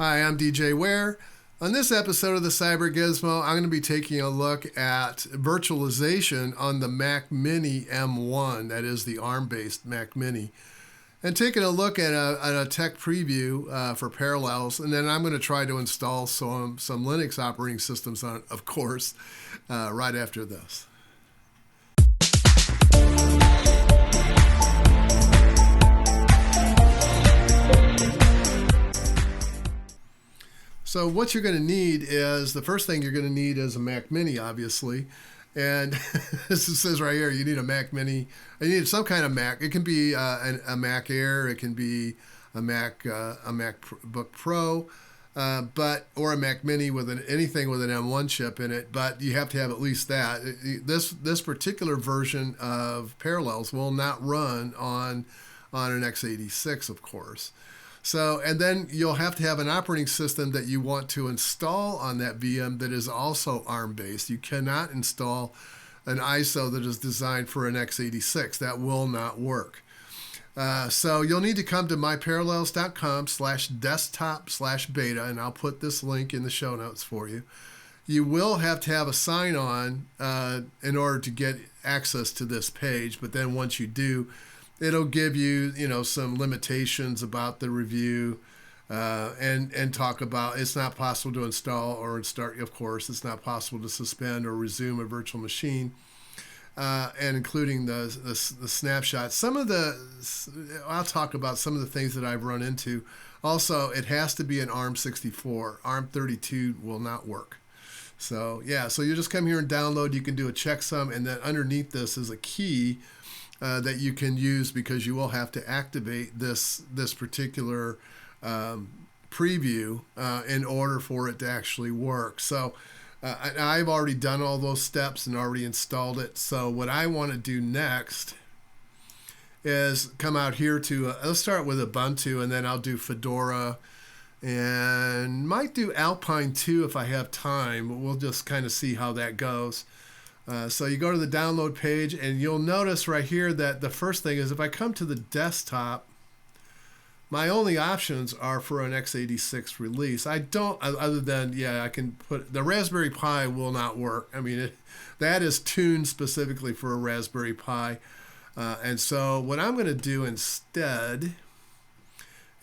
Hi, I'm DJ Ware. On this episode of the CyberGizmo, I'm going to be taking a look at virtualization on the Mac Mini M1, that is the ARM-based Mac Mini, and taking a look at a tech preview for parallels, and then I'm going to try to install some Linux operating systems on it, of course, right after this. So what you're going to need is, the first thing you're going to need is a Mac Mini, obviously. And this says right here, you need a Mac Mini. You need some kind of Mac. It can be a Mac Air. It can be a MacBook Pro, or a Mac Mini with anything with an M1 chip in it. But you have to have at least that. This particular version of Parallels will not run on an x86, of course. So, and then you'll have to have an operating system that you want to install on that VM that is also ARM-based. You cannot install an ISO that is designed for an x86. That will not work. So you'll need to come to myparallels.com/desktop/beta, and I'll put this link in the show notes for you. You will have to have a sign-on in order to get access to this page, but then once you do, it'll give you, some limitations about the review, and talk about it's not possible to install or start. Of course, it's not possible to suspend or resume a virtual machine, and including the snapshots. I'll talk about some of the things that I've run into. Also, it has to be an ARM64. ARM32 will not work. So yeah, so you just come here and download. You can do a checksum, and then underneath this is a key that you can use, because you will have to activate this particular preview in order for it to actually work. So I've already done all those steps and already installed it. So what I want to do next is come out here to, let's start with Ubuntu, and then I'll do Fedora, and might do Alpine too if I have time, but we'll just kind of see how that goes. So you go to the download page, and you'll notice right here that the first thing is, if I come to the desktop, my only options are for an x86 release. I don't, other than, I can put, the Raspberry Pi will not work. I mean, that is tuned specifically for a Raspberry Pi. And so what I'm going to do instead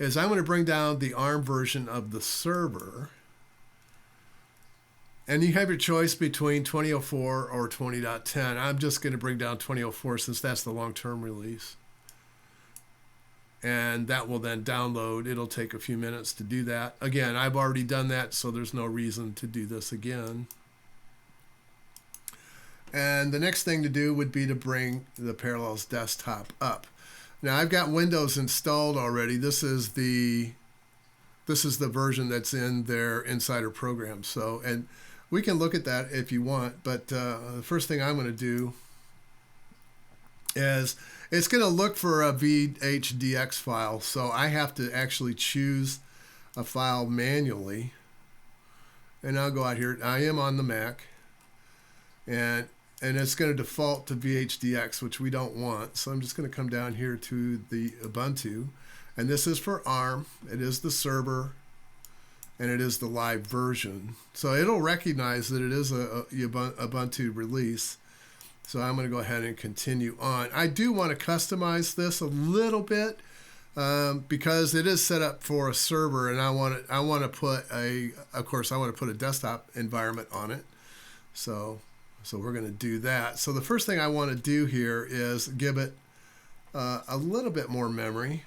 is I'm going to bring down the ARM version of the server. And you have your choice between 2004 or 20.10. I'm just going to bring down 2004 since that's the long-term release. And that will then download. It'll take a few minutes to do that. Again, I've already done that, so there's no reason to do this again. And the next thing to do would be to bring the Parallels desktop up. Now, I've got Windows installed already. This is the version that's in their Insider program. So, and we can look at that if you want, but the first thing I'm going to do is it's going to look for a VHDX file. So I have to actually choose a file manually. And I'll go out here. I am on the Mac. And it's going to default to VHDX, which we don't want. So I'm just going to come down here to the Ubuntu. And this is for ARM. It is the server, and it is the live version. So it'll recognize that it is a Ubuntu release. So I'm going to go ahead and continue on. I do want to customize this a little bit because it is set up for a server, and I want to put a desktop environment on it. So we're going to do that. So the first thing I want to do here is give it a little bit more memory.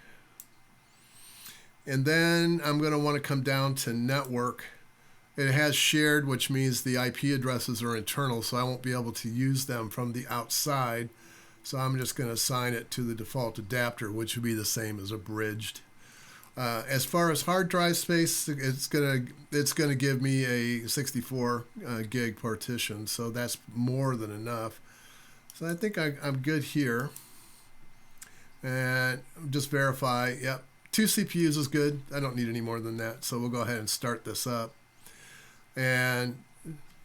And then I'm going to want to come down to network. It has shared, which means the IP addresses are internal, so I won't be able to use them from the outside. So I'm just going to assign it to the default adapter, which would be the same as abridged. As far as hard drive space, it's going to give me a 64 gig partition, so that's more than enough. So I think I'm good here. And just verify, yep. 2 CPUs is good. I don't need any more than that. So we'll go ahead and start this up. And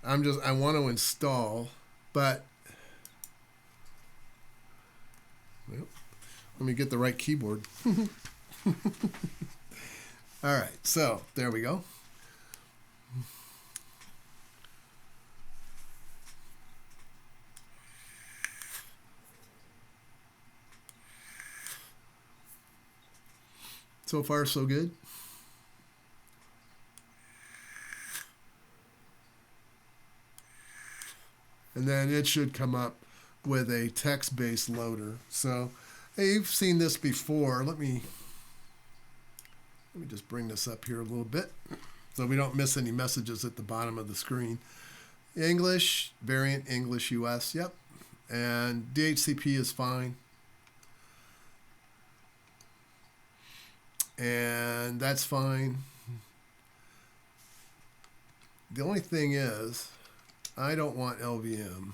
I want to install, but let me get the right keyboard. All right, so there we go. So far, so good. And then it should come up with a text-based loader. So, hey, you've seen this before. Let me just bring this up here a little bit so we don't miss any messages at the bottom of the screen. English, variant English US, yep. And DHCP is fine. And that's fine. The only thing is, I don't want LVM.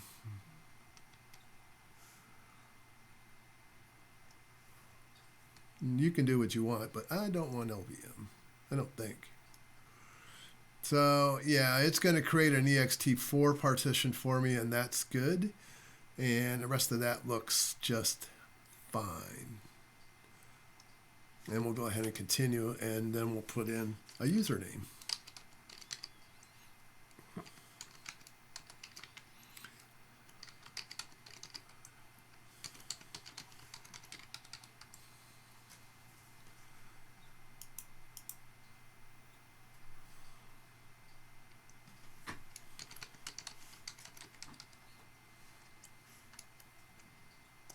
You can do what you want, but I don't want LVM. I don't think. So, yeah, it's going to create an ext4 partition for me, and that's good. And the rest of that looks just fine. And we'll go ahead and continue, and then we'll put in a username.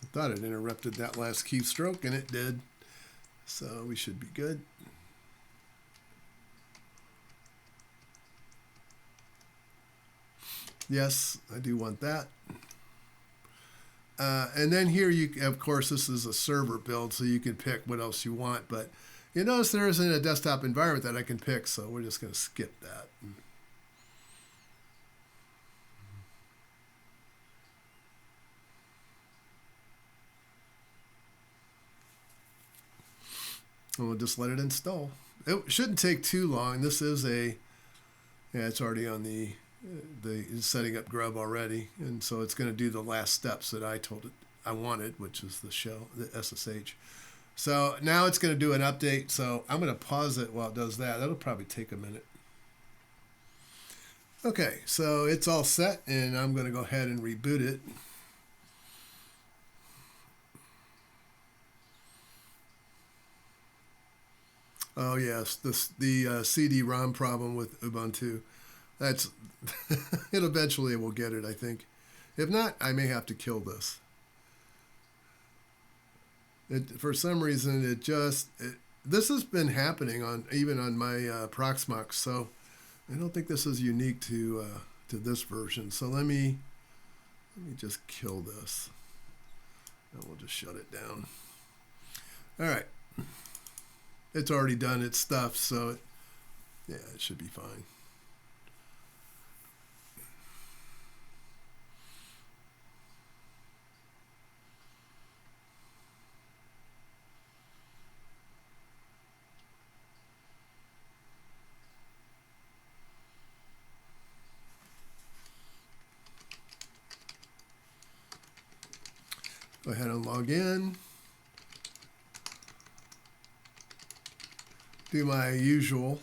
I thought it interrupted that last keystroke, and it did. So we should be good. Yes, I do want that. And then here, of course, this is a server build, so you can pick what else you want. But you notice there isn't a desktop environment that I can pick, so we're just going to skip that. And we'll just let it install. It shouldn't take too long. This is yeah, it's already on the setting up grub already. And so it's going to do the last steps that I told it I wanted, which is the shell, the SSH. So now it's going to do an update. So I'm going to pause it while it does that. That'll probably take a minute. Okay, so it's all set, and I'm going to go ahead and reboot it. Oh yes, the CD-ROM problem with Ubuntu. That's it. Eventually will get it, I think. If not, I may have to kill this. For some reason, this has been happening even on my Proxmox. So I don't think this is unique to this version. So let me just kill this, and we'll just shut it down. All right. It's already done its stuff, so yeah, it should be fine. Go ahead and log in. Do my usual.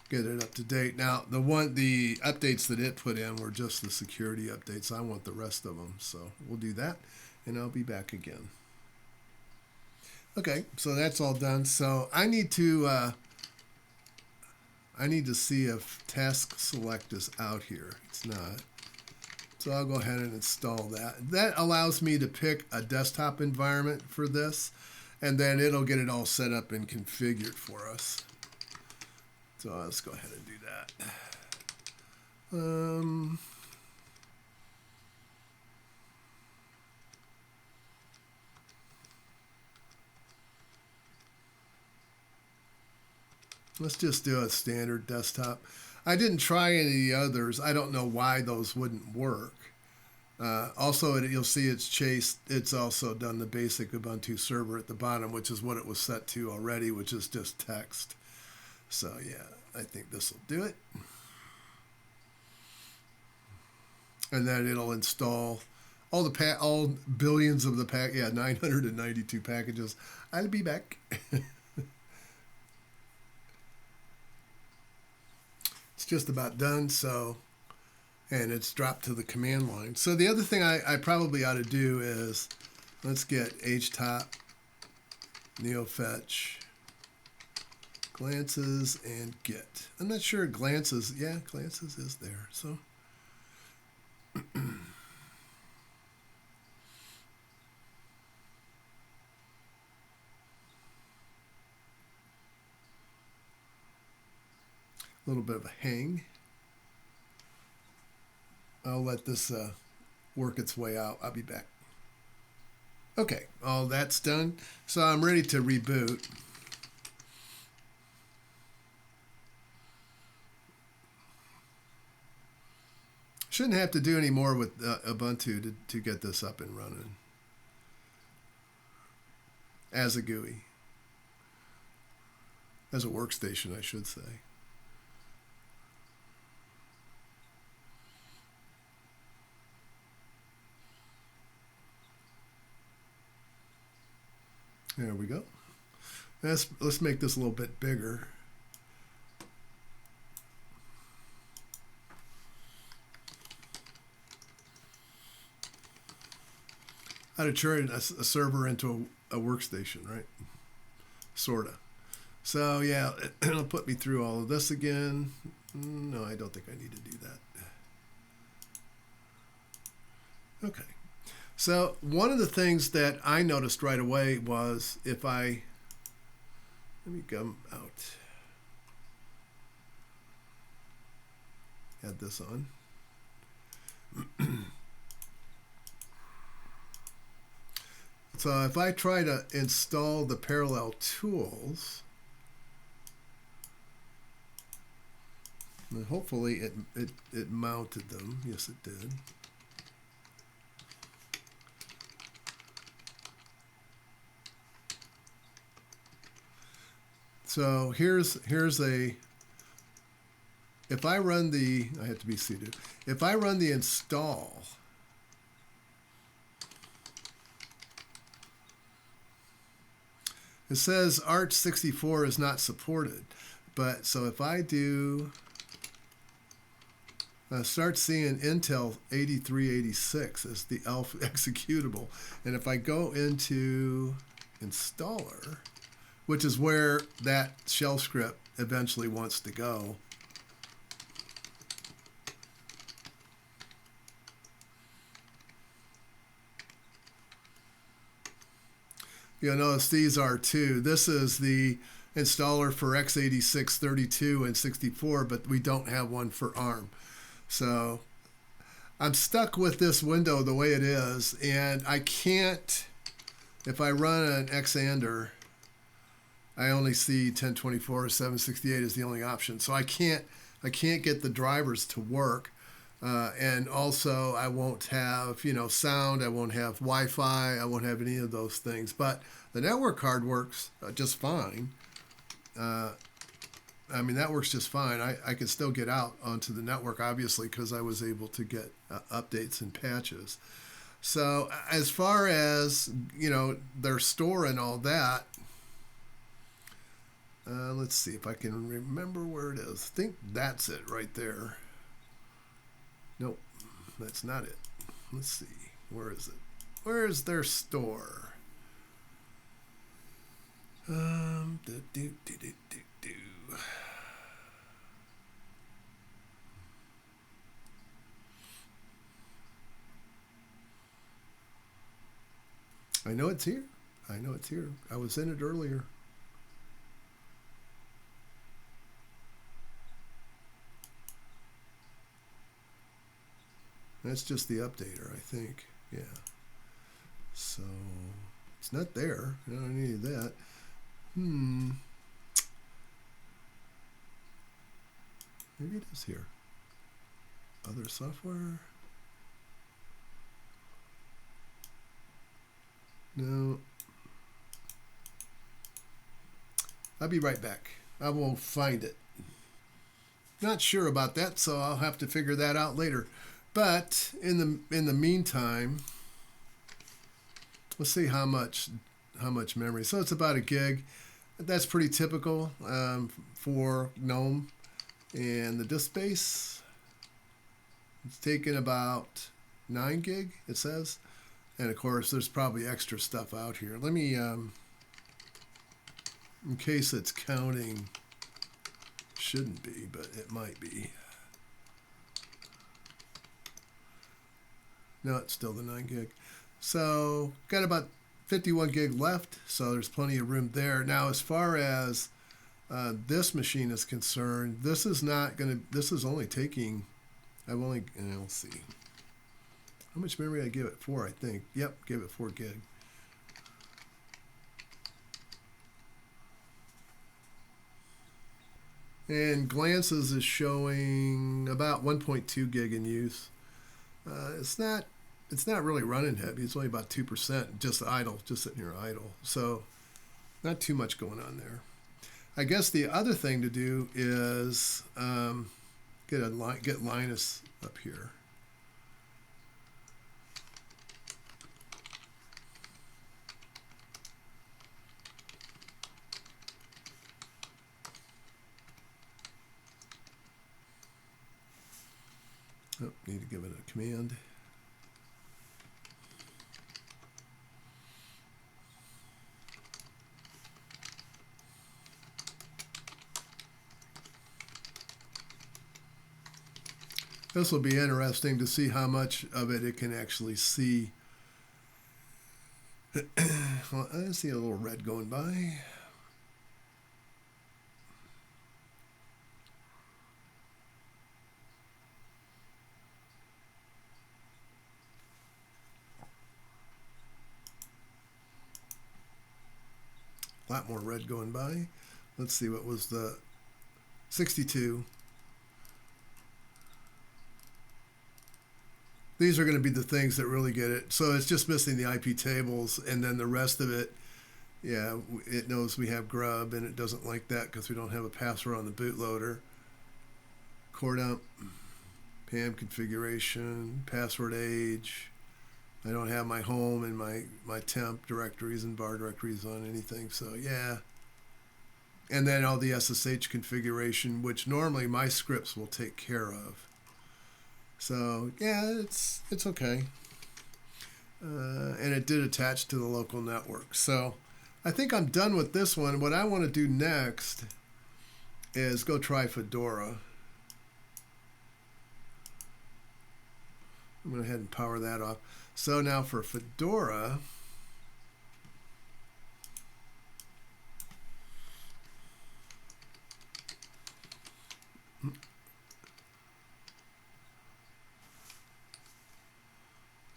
Get it up to date. Now, the updates that it put in were just the security updates. I want the rest of them, so we'll do that, and I'll be back again. Okay, so that's all done. So I need to see if task select is out here. It's not. So I'll go ahead and install that. That allows me to pick a desktop environment for this, and then it'll get it all set up and configured for us. So let's go ahead and do that. Let's just do a standard desktop. I didn't try any of the others. I don't know why those wouldn't work. Also, you'll see it's also done the basic Ubuntu server at the bottom, which is what it was set to already, which is just text. So yeah, I think this will do it. And then it'll install all billions of the yeah, 992 packages. I'll be back. It's just about done, so, and it's dropped to the command line. So the other thing I probably ought to do is, let's get htop, neofetch, glances, and git. I'm not sure glances, yeah, glances is there, so. A little bit of a hang. I'll let this work its way out. I'll be back. Okay, all that's done. So I'm ready to reboot. Shouldn't have to do any more with Ubuntu to get this up and running as a GUI. As a workstation, I should say. There we go. Let's make this a little bit bigger. How to turn a server into a workstation, right? Sorta. So yeah, it'll put me through all of this again. No, I don't think I need to do that. Okay. So one of the things that I noticed right away was if let me come out, add this on. So if I try to install the parallel tools, and hopefully it mounted them. Yes, it did. So here's a, if I run the, I have to be seated. If I run the install, it says Arch64 is not supported. But so if I do, start seeing Intel 8386 as the alpha executable. And if I go into installer, which is where that shell script eventually wants to go. You'll notice these are two. This is the installer for x86, 32, and 64, but we don't have one for ARM. So I'm stuck with this window the way it is, and I can't, if I run an xander, I only see 1024 or 768 is the only option. So I can't get the drivers to work. And also I won't have, sound, I won't have Wi-Fi, I won't have any of those things. But the network card works just fine. I mean, that works just fine. I can still get out onto the network, obviously, because I was able to get updates and patches. So as far as, their store and all that, let's see if I can remember where it is. I think that's it right there. Nope, that's not it. Let's see. Where is it? Where is their store? I know it's here. I know it's here. I was in it earlier. That's just the updater, I think. Yeah. So it's not there. I don't need that. Maybe it is here. Other software. No. I'll be right back. I will find it. Not sure about that, so I'll have to figure that out later. But in the meantime, Let's see how much memory. So it's about a gig. That's pretty typical for GNOME. And the disk space, it's taking about 9 gig, it says. And of course, there's probably extra stuff out here. Let me, in case it's counting, shouldn't be, but it might be. No, it's still the 9 gig. So got about 51 gig left, so there's plenty of room there. Now, as far as this machine is concerned, this is not going to, this is only taking, I've only, let's see. How much memory I give it? 4, I think. Yep, gave it 4 gig. And Glances is showing about 1.2 gig in use. It's not really running heavy. It's only about 2%, just idle, just sitting here idle. So not too much going on there. I guess the other thing to do is get Linus up here. Oh, need to give it a command. This will be interesting to see how much of it can actually see. Well, I see a little red going by. A lot more red going by. Let's see, what was the 62. These are going to be the things that really get it. So it's just missing the IP tables, and then the rest of it, yeah, it knows we have grub, and it doesn't like that because we don't have a password on the bootloader. Core dump, PAM configuration, password age. I don't have my home and my temp directories and bar directories on anything, so yeah. And then all the SSH configuration, which normally my scripts will take care of. So yeah, it's okay. And it did attach to the local network. So I think I'm done with this one. What I want to do next is go try Fedora. I'm going to go ahead and power that off. So now for Fedora,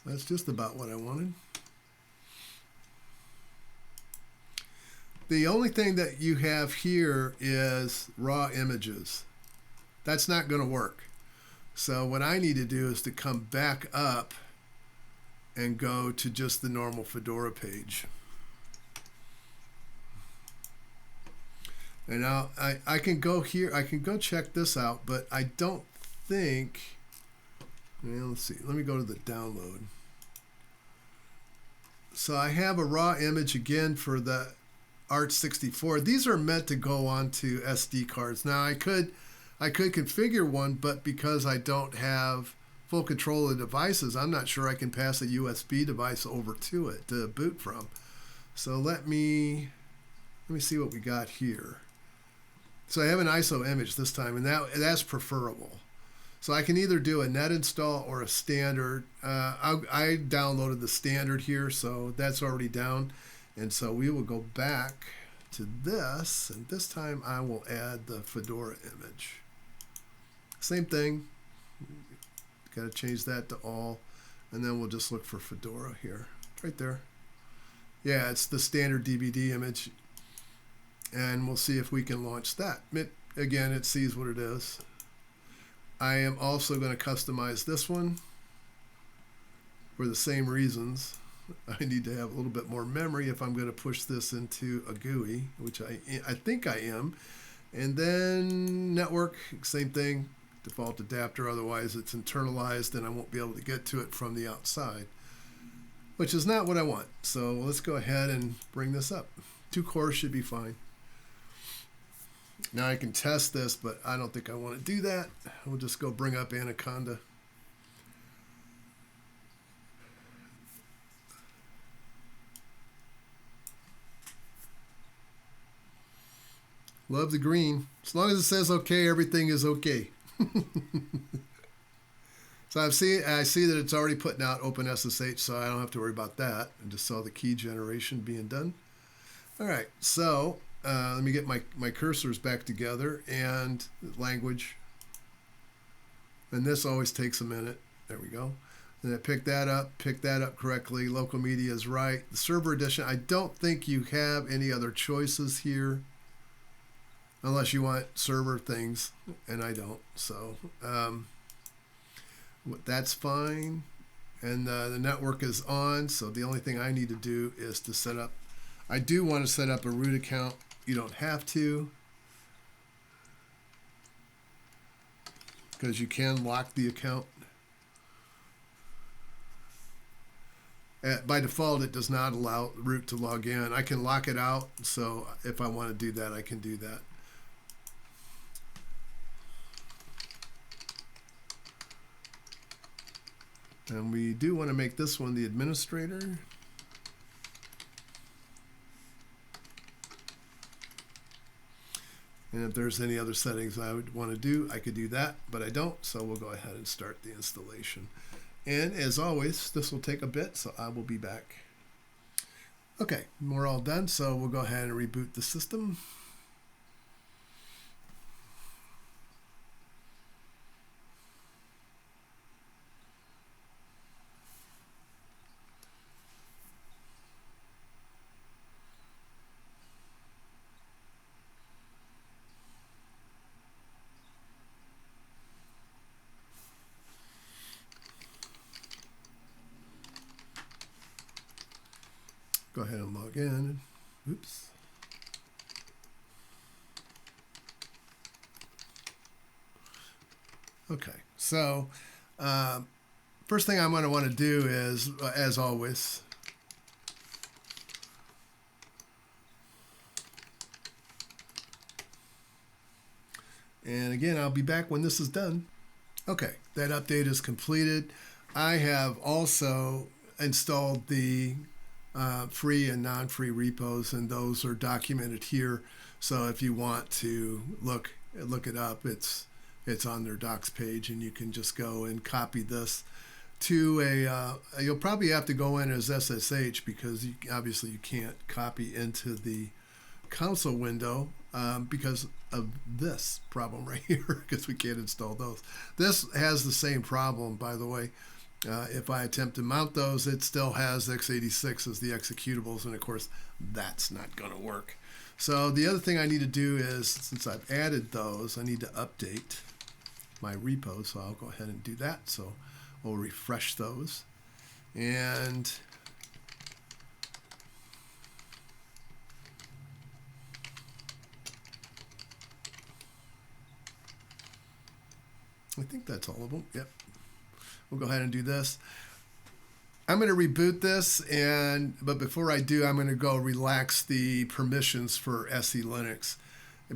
that's just about what I wanted. The only thing that you have here is raw images. That's not going to work. So what I need to do is to come back up and go to just the normal Fedora page. And now I can go here, I can go check this out, but I don't think, well, let's see, let me go to the download. So I have a raw image again for the Art64. These are meant to go onto SD cards. Now I could configure one, but because I don't have full control of the devices, I'm not sure I can pass a USB device over to it to boot from. So let me see what we got here. So I have an ISO image this time, and that's preferable. So I can either do a net install or a standard. I downloaded the standard here, so that's already down. And so we will go back to this, and this time I will add the Fedora image. Same thing. Got to change that to all, and then we'll just look for Fedora here, right there. Yeah, it's the standard DVD image, and we'll see if we can launch that. Again, it sees what it is. I am also going to customize this one for the same reasons. I need to have a little bit more memory if I'm going to push this into a GUI, which I think I am. And then network, same thing, default adapter, otherwise it's internalized and I won't be able to get to it from the outside. which is not what I want. So let's go ahead and bring this up. 2 cores should be fine. Now I can test this, but I don't think I want to do that. We'll just go bring up Anaconda. Love the green. As long as it says okay, everything is okay. So I see that it's already putting out OpenSSH, so I don't have to worry about that. I just saw the key generation being done. All right, so let me get my cursors back together and language. And this always takes a minute. There we go. And I pick that up correctly. Local media is right. The server edition, I don't think you have any other choices here unless you want server things, and I don't. So that's fine. And the network is on, so the only thing I need to do is to set up. I do want to set up a root account. You don't have to, because you can lock the account. By default, it does not allow root to log in. I can lock it out, so if I want to do that, I can do that. And we do want to make this one the administrator. And if there's any other settings I would want to do, I could do that, but I don't, so we'll go ahead and start the installation. And as always, this will take a bit, so I will be back. Okay, we're all done, so we'll go ahead and reboot the system. Go ahead and log in. Oops. Okay, so first thing I'm going to want to do is, as always, and again, I'll be back when this is done. Okay, that update is completed. I have also installed the free and non-free repos, and those are documented here. So if you want to look it up, it's on their docs page, and you can just go and copy this to a. You'll probably have to go in as SSH, because obviously you can't copy into the console window because of this problem right here, because we can't install those. This has the same problem, by the way. If I attempt to mount those, it still has x86 as the executables, and of course that's not going to work. So the other thing I need to do is, since I've added those, I need to update my repos, so I'll go ahead and do that. So we'll refresh those, and I think that's all of them. Yep. We'll go ahead and do this. I'm going to reboot this, but before I do, I'm going to go relax the permissions for SE Linux,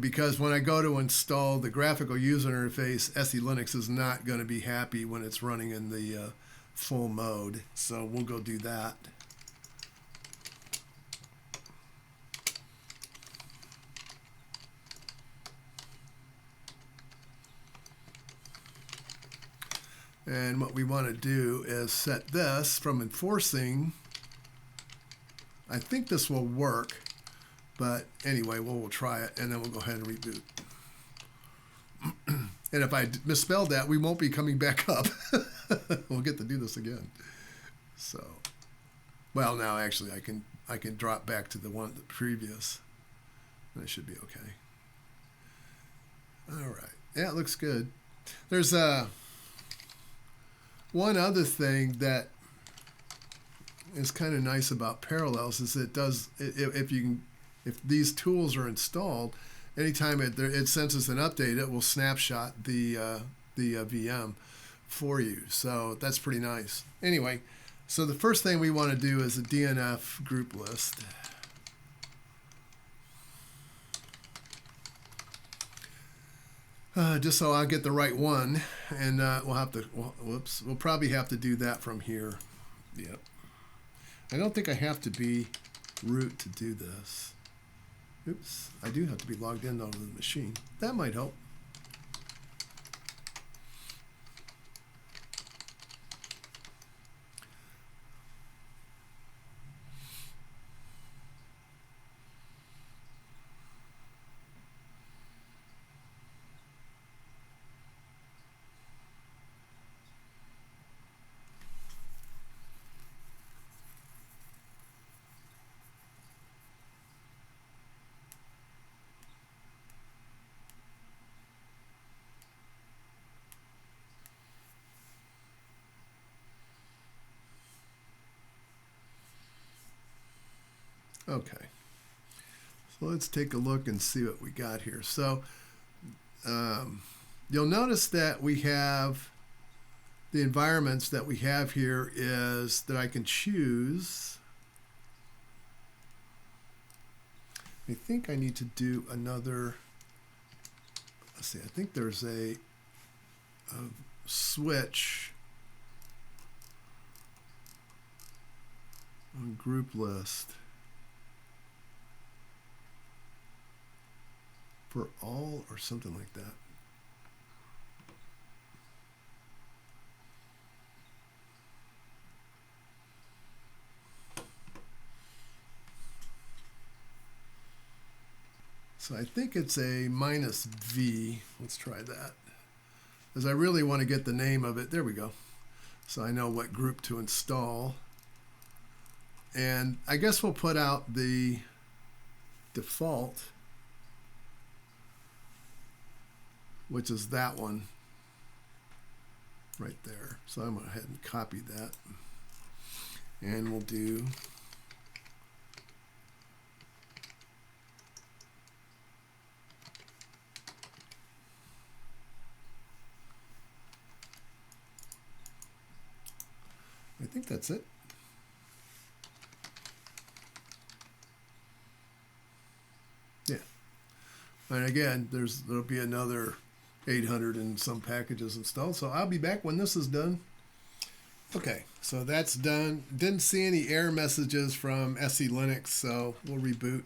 because when I go to install the graphical user interface, SE Linux is not going to be happy when it's running in the full mode. So we'll go do that. And what we want to do is set this from enforcing. I think this will work, but anyway, we'll try it, and then we'll go ahead and reboot. And if I misspelled that, we won't be coming back up. We'll get to do this again. So, well, now actually I can drop back to the previous, and it should be okay. All right, yeah, it looks good. There's one other thing that is kind of nice about Parallels is if these tools are installed, anytime it senses an update, it will snapshot the VM for you. So that's pretty nice. Anyway, So the first thing we want to do is a DNF group list. Just so I'll get the right one, and we'll probably have to do that from here. Yep. I don't think I have to be root to do this. Oops, I do have to be logged in onto the machine. That might help. Okay, so let's take a look and see what we got here. So you'll notice that we have the environments that we have here is that I can choose. I think I need to do another, let's see, I think there's a switch on group list for all or something like that. So I think it's a -V. Let's try that. Because I really want to get the name of it. There we go. So I know what group to install. And I guess we'll put out the default, which is that one right there. So I'm going to go ahead and copy that. And we'll do I think that's it. Yeah. And again, there'll be another 800 and some packages installed. So I'll be back when this is done. Okay, so that's done. Didn't see any error messages from SE Linux, so we'll reboot.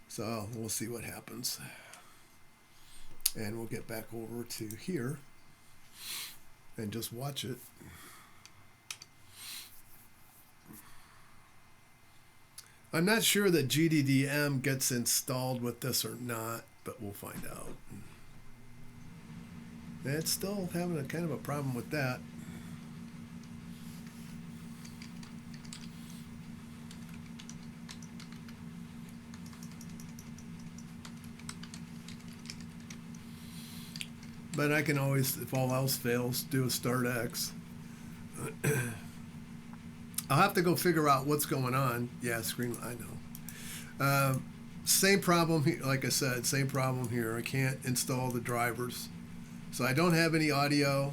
So we'll see what happens. And we'll get back over to here and just watch it. I'm not sure that GDDM gets installed with this or not, but we'll find out. It's still having a kind of a problem with that. But I can always, if all else fails, do a start X. I'll have to go figure out what's going on. Yeah, screen, I know. Same problem here, like I said, same problem here. I can't install the drivers. So I don't have any audio.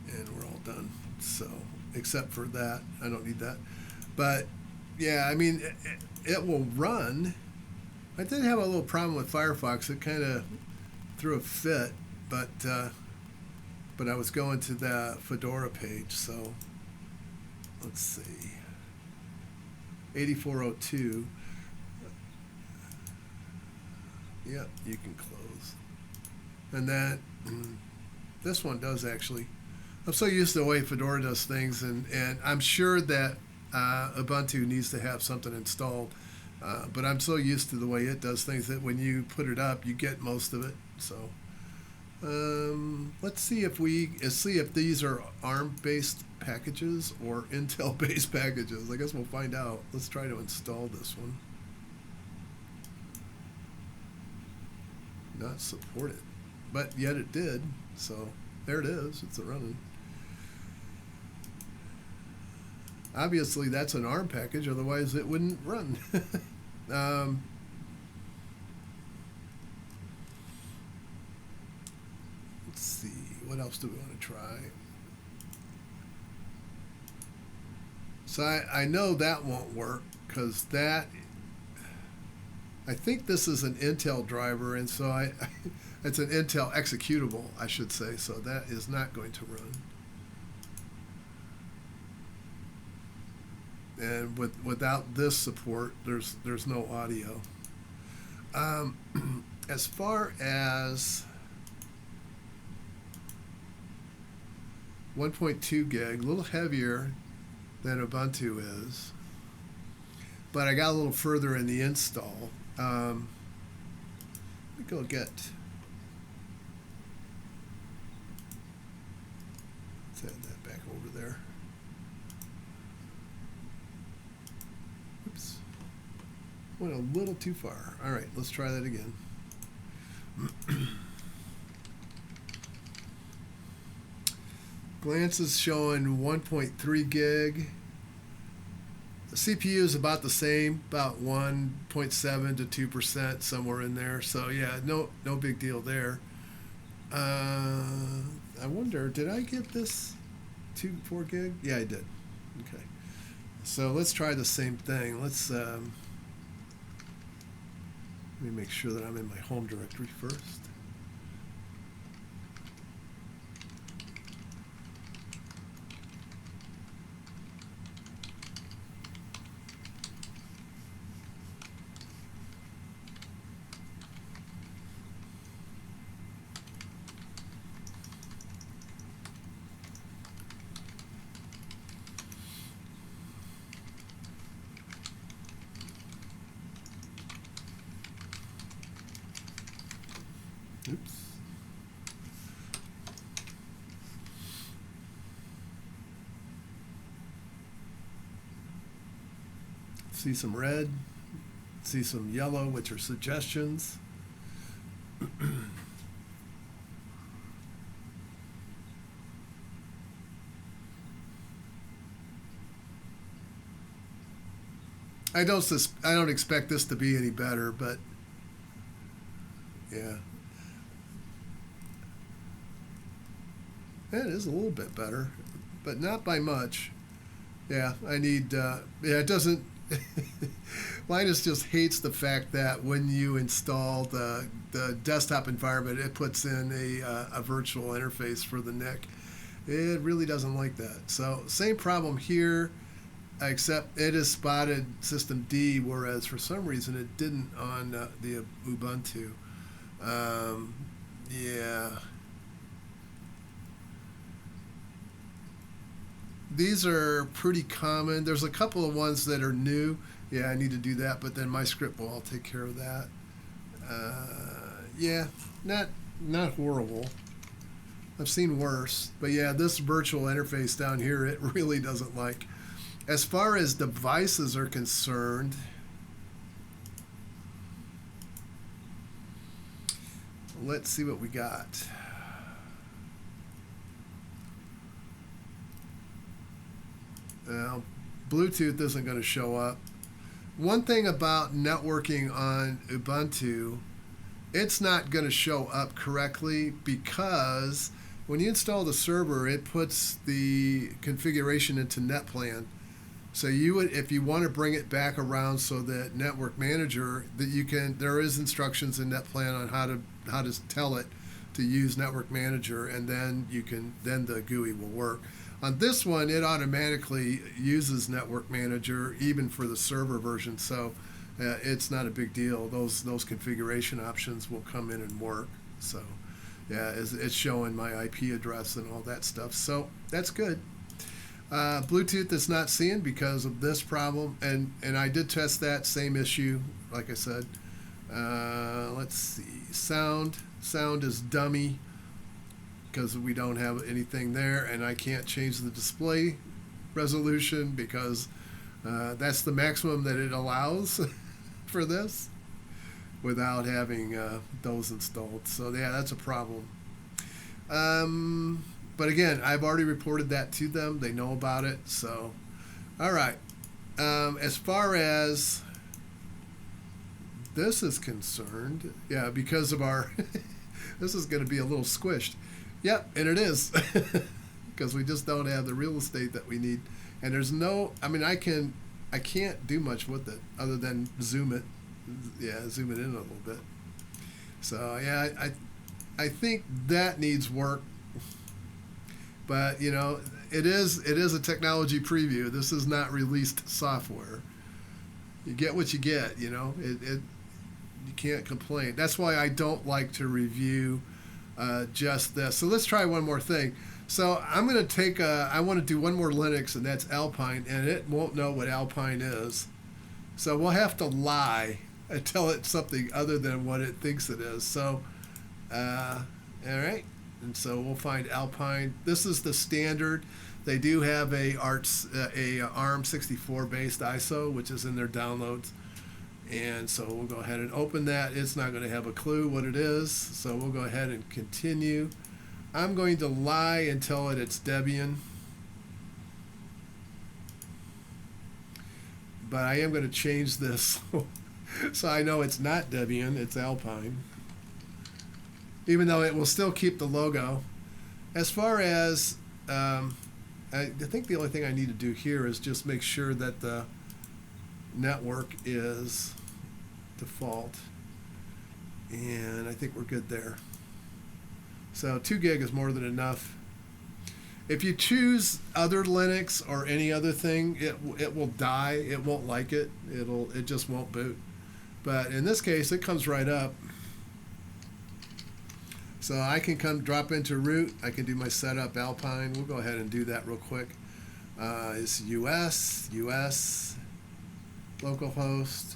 And we're all done. So, except for that, I don't need that. But, yeah, I mean, it will run. I did have a little problem with Firefox. It kind of threw a fit, but I was going to the Fedora page, so let's see. 8402. Yep, you can close. And then this one does actually. I'm so used to the way Fedora does things, and I'm sure that Ubuntu needs to have something installed. But I'm so used to the way it does things that when you put it up, you get most of it. So let's see if these are ARM-based packages or Intel-based packages. I guess we'll find out. Let's try to install this one. Not supported, but yet it did. So there it is. It's running. Obviously, that's an ARM package. Otherwise, it wouldn't run. Let's see. What else do we want to try? So I know that won't work because that, I think this is an Intel driver, and so it's an Intel executable, I should say, so that is not going to run. And without this support, there's no audio. As far as 1.2 gig, a little heavier than Ubuntu is, but I got a little further in the install. Let me go get. Let's add that back over there. Oops. Went a little too far. All right, let's try that again. Glance is showing 1.3 gig. The CPU is about the same, about 1.7 to 2%, somewhere in there. So yeah, no big deal there. I wonder, did I get this 4 gig? Yeah, I did. Okay. So let's try the same thing. Let's let me make sure that I'm in my home directory first. Oops. See some red, see some yellow, which are suggestions. I don't expect this to be any better, but yeah. It is a little bit better, but not by much. Yeah, I need, it doesn't, Linus just hates the fact that when you install the desktop environment, it puts in a virtual interface for the NIC. It really doesn't like that. So same problem here, except it is spotted system D, whereas for some reason it didn't on the Ubuntu. Yeah. These are pretty common. There's a couple of ones that are new. Yeah, I need to do that, but then my script will all take care of that. Yeah, not horrible. I've seen worse, but yeah, this virtual interface down here, it really doesn't like. As far as devices are concerned, let's see what we got. Well, Bluetooth isn't going to show up. One thing about networking on Ubuntu, it's not going to show up correctly because when you install the server, it puts the configuration into NetPlan. So you would, if you want to bring it back around so that Network Manager, that you can, there is instructions in NetPlan on how to tell it to use Network Manager, and then then the GUI will work. On this one, it automatically uses Network Manager even for the server version, so it's not a big deal. Those configuration options will come in and work. So yeah, it's showing my IP address and all that stuff, so that's good. Bluetooth is not seeing because of this problem, and I did test that same issue, like I said. Let's see, sound is dummy because we don't have anything there, and I can't change the display resolution because that's the maximum that it allows for this without having those installed. So yeah, that's a problem. But again, I've already reported that to them. They know about it. So, all right. As far as this is concerned, yeah, because of our, this is going to be a little squished. Yep, and it is, because we just don't have the real estate that we need. And there's no, I mean, I can't do much with it other than zoom it. Yeah, zoom it in a little bit. So yeah, I think that needs work. But you know, it is a technology preview. This is not released software. You get what you get. You know, you can't complain. That's why I don't like to review just this. So let's try one more thing. So I'm going to take I want to do one more Linux, and that's Alpine, and it won't know what Alpine is. So we'll have to lie and tell it something other than what it thinks it is. So, all right. And so we'll find Alpine. This is the standard. They do have a ARM64 based ISO, which is in their downloads. And so we'll go ahead and open that. It's not going to have a clue what it is. So we'll go ahead and continue. I'm going to lie and tell it it's Debian. But I am going to change this so I know it's not Debian, it's Alpine. Even though it will still keep the logo. As far as, I think the only thing I need to do here is just make sure that the network is default. And I think we're good there. So 2 gig is more than enough. If you choose other Linux or any other thing, it will die. It won't like it. It just won't boot. But in this case, it comes right up. So I can come drop into root. I can do my setup Alpine. We'll go ahead and do that real quick. It's US, localhost.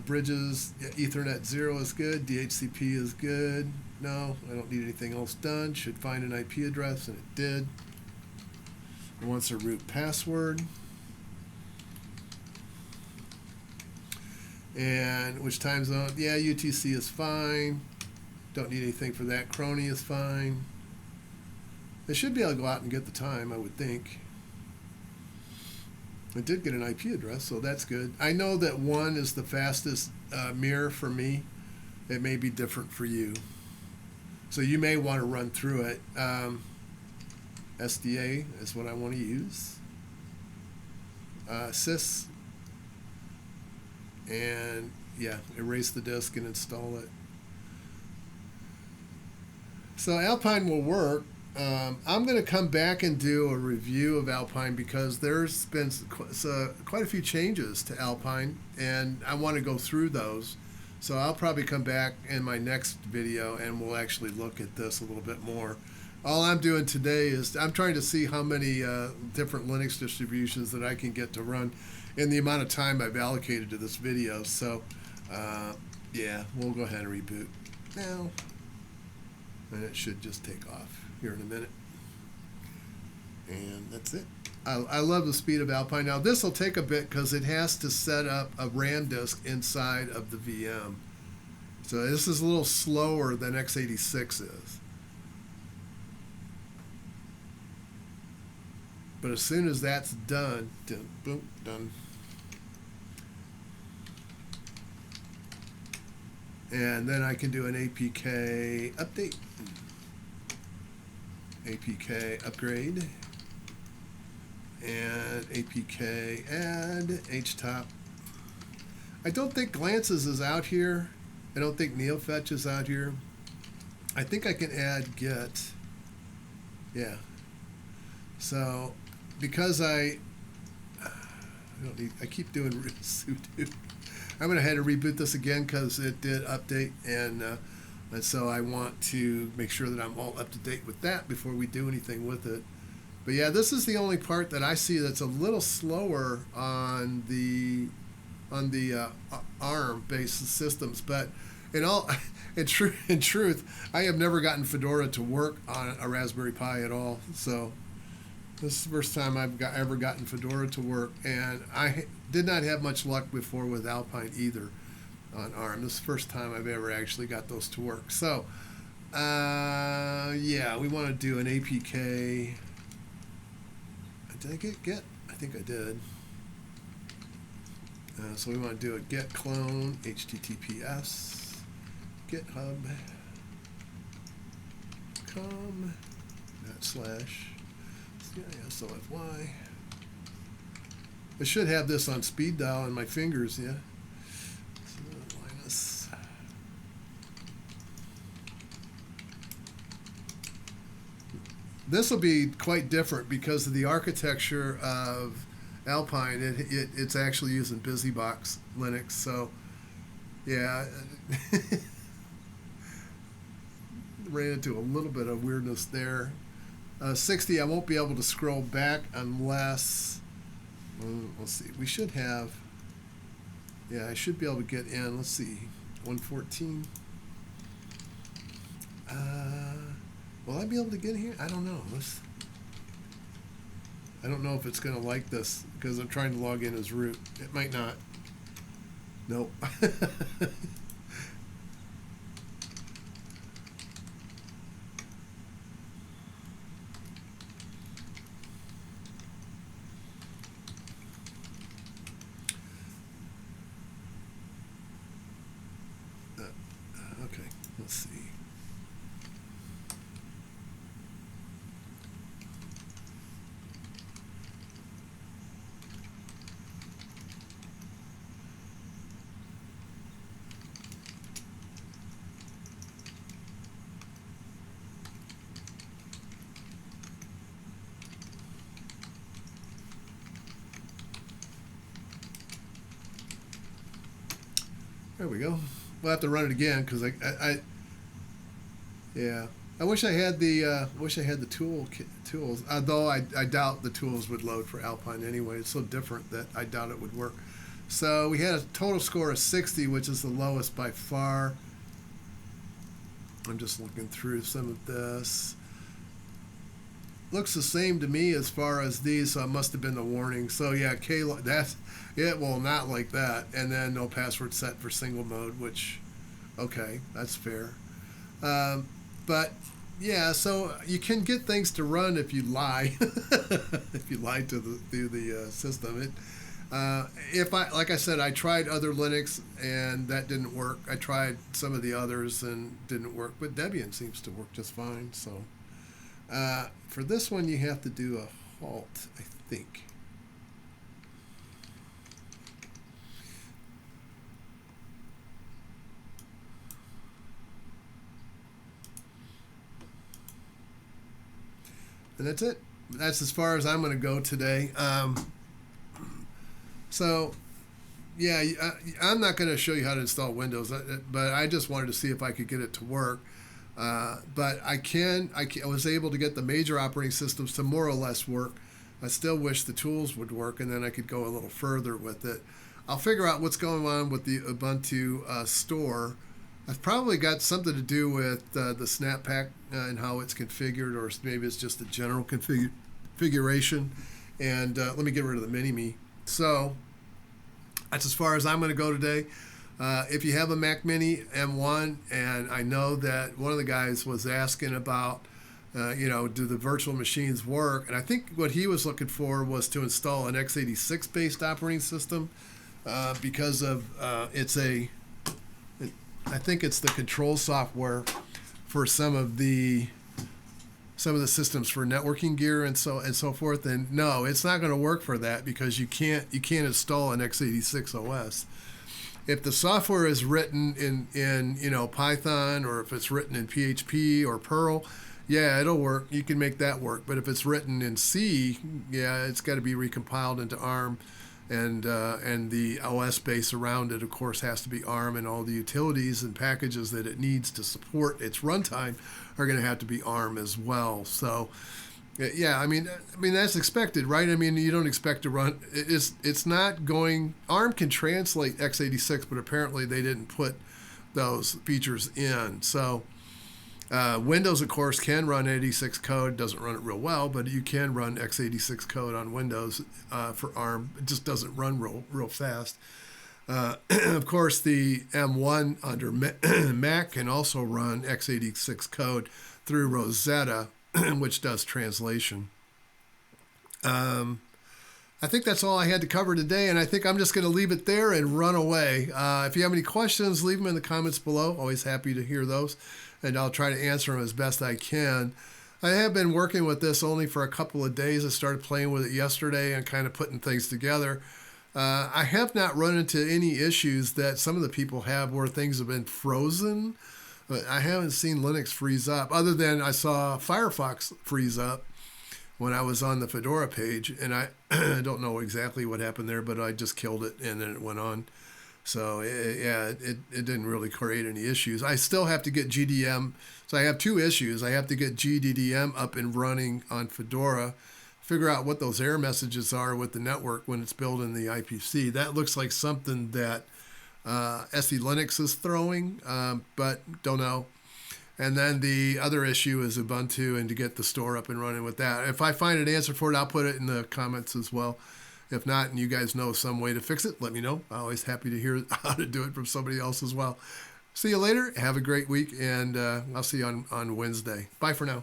Bridges, Ethernet 0 is good. DHCP is good. No, I don't need anything else done. Should find an IP address, and it did. It wants a root password. And which time zone? Yeah, UTC is fine. Don't need anything for that. Crony is fine. They should be able to go out and get the time, I would think. I did get an IP address, so that's good. I know that 1 is the fastest mirror for me. It may be different for you. So you may want to run through it. SDA is what I want to use. Sys. And yeah, erase the disk and install it. So Alpine will work. I'm going to come back and do a review of Alpine because there's been quite a few changes to Alpine, and I want to go through those. So I'll probably come back in my next video and we'll actually look at this a little bit more. All I'm doing today is I'm trying to see how many different Linux distributions that I can get to run in the amount of time I've allocated to this video. So yeah, we'll go ahead and reboot now. And it should just take off here in a minute. And that's it. I love the speed of Alpine. Now this will take a bit because it has to set up a RAM disk inside of the VM. So this is a little slower than x86 is. But as soon as that's done, boom, done. And then I can do an APK update. APK upgrade. And APK add htop. I don't think Glances is out here. I don't think NeoFetch is out here. I think I can add get. Yeah. So because I keep doing sudo. I'm going to have to reboot this again because it did update, and so I want to make sure that I'm all up to date with that before we do anything with it. But yeah, this is the only part that I see that's a little slower on the ARM-based systems. But in truth, I have never gotten Fedora to work on a Raspberry Pi at all. So this is the first time I've ever gotten Fedora to work, and I did not have much luck before with Alpine either on ARM. This is the first time I've ever actually got those to work. So yeah, we want to do an APK. Did I get? I think I did. So we want to do a get clone https github.com/. CISOFY. I should have this on speed dial on my fingers, yeah. So, Linus. This will be quite different because of the architecture of Alpine. It's actually using BusyBox Linux, so yeah. Ran into a little bit of weirdness there. 60, I won't be able to scroll back unless, let's see, we should have, yeah, I should be able to get in. Let's see, 114. Will I be able to get in here? I don't know. I don't know if it's going to like this because I'm trying to log in as root. It might not. Nope. Okay, let's see. There we go. We'll have to run it again because yeah. I wish I had the tools. Although I doubt the tools would load for Alpine anyway. It's so different that I doubt it would work. So we had a total score of 60, which is the lowest by far. I'm just looking through some of this. Looks the same to me as far as these, so it must have been the warning. So yeah, it will not like that. And then no password set for single mode, which, okay, that's fair. But yeah, so you can get things to run if you lie, if you lie to the system. Like I said, I tried other Linux and that didn't work. I tried some of the others and didn't work, but Debian seems to work just fine. So for this one, you have to do a halt, I think. And that's it. That's as far as I'm going to go today. So, yeah, I'm not going to show you how to install Windows, but I just wanted to see if I could get it to work. But I was able to get the major operating systems to more or less work. I still wish the tools would work, and then I could go a little further with it. I'll figure out what's going on with the Ubuntu store. I've probably got something to do with the snap pack and how it's configured, or maybe it's just a general configuration. And let me get rid of the mini-me. So that's as far as I'm going to go today. If you have a Mac Mini M1, and I know that one of the guys was asking about, do the virtual machines work? And I think what he was looking for was to install an x86-based operating system because of I think it's the control software for some of the systems for networking gear and so forth. And no, it's not going to work for that because you can't install an x86 OS. If the software is written in Python, or if it's written in PHP or Perl, yeah, it'll work. You can make that work. But if it's written in C, yeah, it's got to be recompiled into ARM. And the OS base around it, of course, has to be ARM, and all the utilities and packages that it needs to support its runtime are going to have to be ARM as well. So, yeah, I mean that's expected, right? I mean, you don't expect to run. It's not going. ARM can translate x86, but apparently they didn't put those features in. So. Windows, of course, can run 86 code. Doesn't run it real well, but you can run x86 code on Windows for ARM. It just doesn't run real fast. Of course, the M1 under Mac can also run x86 code through Rosetta, which does translation. I think that's all I had to cover today, and I think I'm just going to leave it there and run away. If you have any questions, leave them in the comments below. Always happy to hear those, and I'll try to answer them as best I can. I have been working with this only for a couple of days. I started playing with it yesterday and kind of putting things together. I have not run into any issues that some of the people have where things have been frozen. But I haven't seen Linux freeze up, other than I saw Firefox freeze up when I was on the Fedora page, and I don't know exactly what happened there, but I just killed it and then it went on. So it didn't really create any issues. I still have to get GDM. So I have two issues. I have to get GDDM up and running on Fedora, figure out what those error messages are with the network when it's building the IPC. That looks like something that SE Linux is throwing, but don't know. And then the other issue is Ubuntu and to get the store up and running with that. If I find an answer for it, I'll put it in the comments as well. If not, and you guys know some way to fix it, let me know. I'm always happy to hear how to do it from somebody else as well. See you later. Have a great week, and I'll see you on Wednesday. Bye for now.